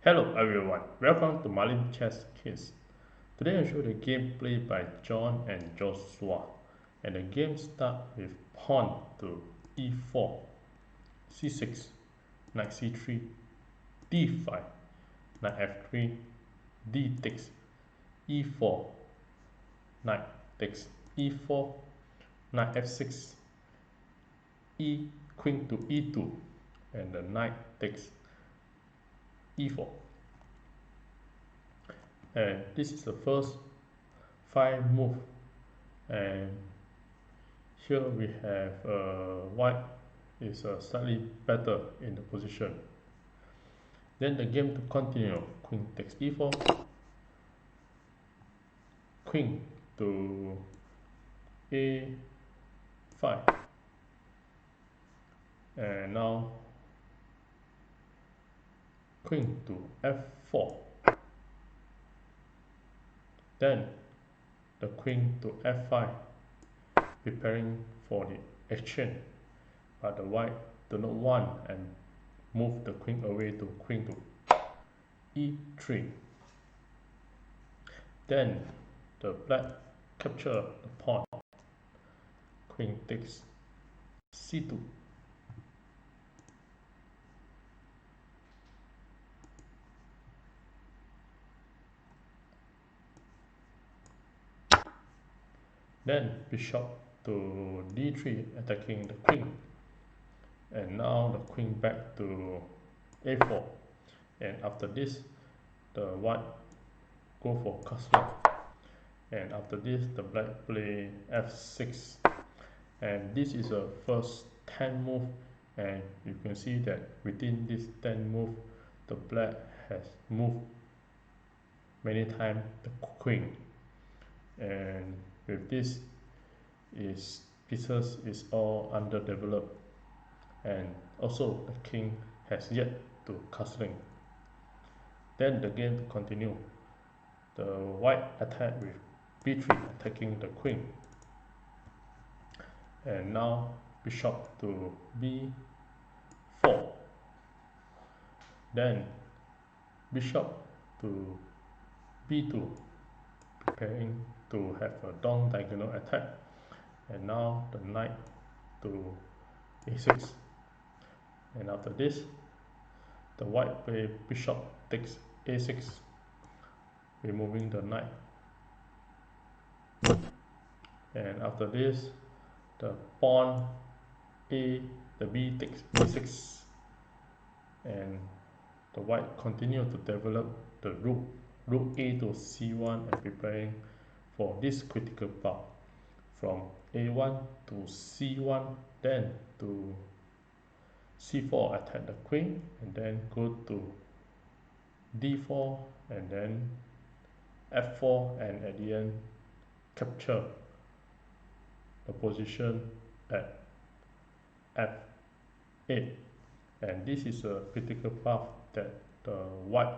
Hello everyone, welcome to Marlin Chess Kids. Today I show the game played by John and Joshua, and the game starts with pawn to e4, c6, knight c3, d5, knight f3, d takes, e4, knight takes e4, knight f6, queen to e2, and the knight takes e4. And this is the first 5 move, and here we have white is slightly better in the position. Then the game to continue, queen takes e4, queen to a5, and now queen to f4, then the queen to f5, preparing for the exchange, but the white do not want and move the queen away to queen to e3. Then the black capture the pawn, queen takes c2, then bishop to d3 attacking the queen, and now the queen back to a4, and after this the white go for castle, and after this the black play f6, and this is the first 10 move, and you can see that within this 10 move the black has moved many times the queen, and with this is pieces is all underdeveloped, and also the king has yet to castling. Then the game continue, the white attack with b3 attacking the queen, and now bishop to b4, then bishop to b2, preparing to have a down diagonal attack, and now the knight to a6, and after this the white play bishop takes a6, removing the knight, and after this the pawn the b takes b6, and the white continue to develop the rook a to c1, and preparing for this critical part from a1 to c1, then to c4 attack the queen, and then go to d4, and then f4, and at the end capture the position at f8, and this is a critical path that the white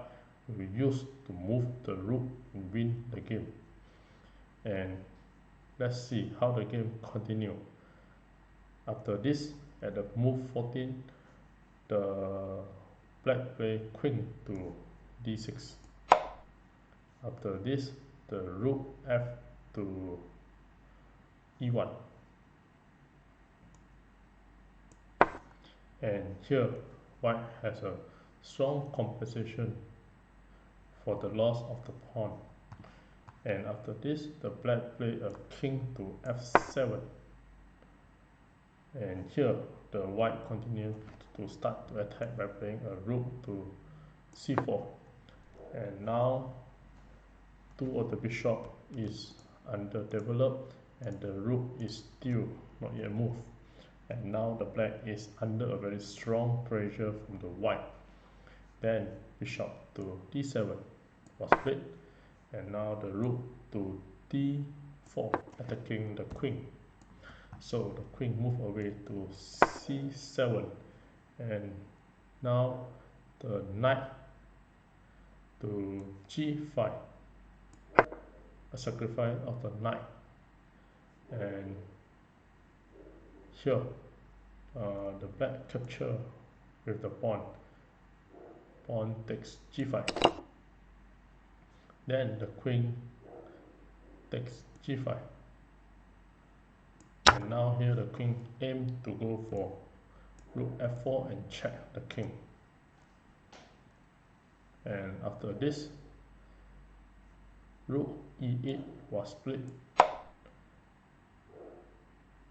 will use to move the rook and win the game. And let's see how the game continue. After this, at the move 14, the black play queen to d6. After this, the rook f to e1, and here white has a strong compensation for the loss of the pawn, and after this the black play a king to f7, and here the white continue to start to attack by playing a rook to c4, and now two of the bishop is underdeveloped, and the rook is still not yet moved, and now the black is under a very strong pressure from the white. Then bishop to d7 was played, and now the rook to d4 attacking the queen, so the queen move away to c7, and now the knight to g5, a sacrifice of the knight, and here the black capture with the pawn, pawn takes g5, then the queen takes g5, and now here the queen aim to go for rook f4 and check the king. And after this, rook e8 was split,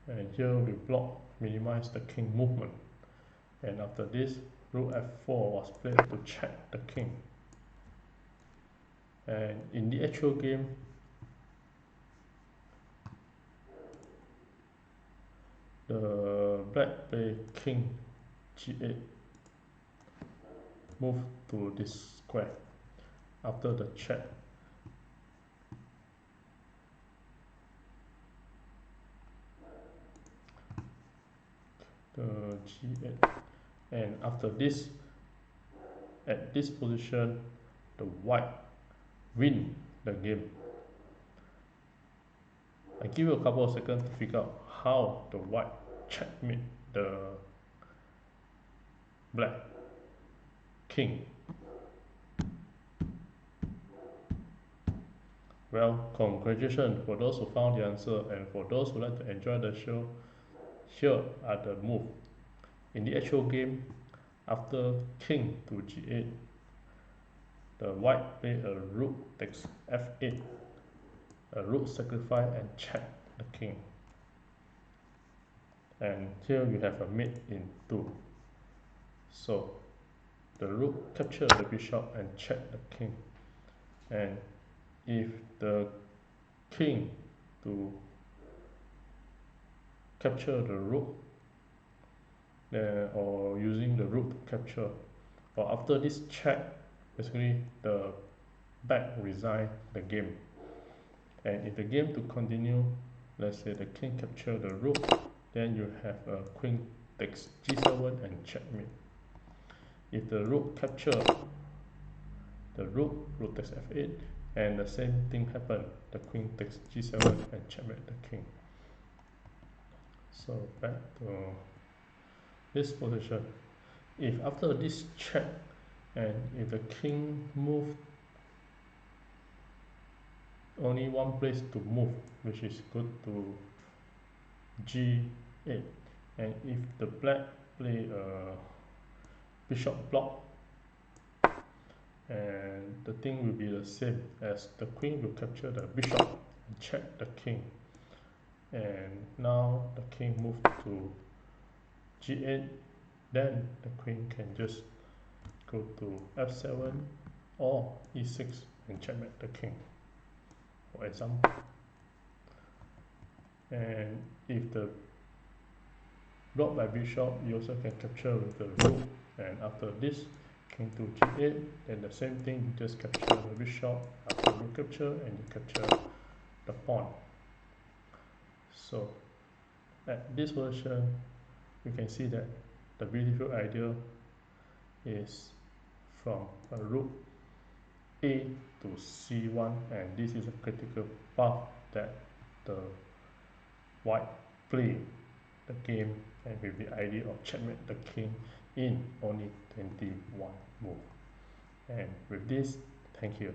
and here we block, minimize the king movement. And after this, rook f4 was played to check the king. And in the actual game, the black play king g8, move to this square. After the check, the g8, and after this, at this position, the white win the game. I give you a couple of seconds to figure out how the white checkmate the black king. Well, congratulations for those who found the answer, and for those who like to enjoy the show, here are the moves. In the actual game, after king to g8, the white play a rook takes f8, a rook sacrifice and check the king. And here you have a mate in 2. So the rook capture the bishop and check the king. And if the king to capture the rook, or using the rook to capture, or after this check, basically the back resign the game. And if the game to continue, let's say the king capture the rook, then you have a queen takes g7 and checkmate. If the rook capture the rook, rook takes f8, and the same thing happen, the queen takes g7 and checkmate the king. So back to this position. If after this check, and if the king move only one place to move, which is good to g8, and if the black play a bishop block, and the thing will be the same, as the queen will capture the bishop and check the king. And now the king move to g8, then the queen can just go to f7 or e6 and checkmate the king, for example. And if the block by bishop, you also can capture with the rook, and after this, king to g8, then the same thing, you just capture the bishop after rook capture, and you capture the pawn. So at this version, you can see that the beautiful idea is from a rook a to c1, and this is a critical path that the white play the game, and with the idea of checkmate the king in only 21 moves. And with this, thank you.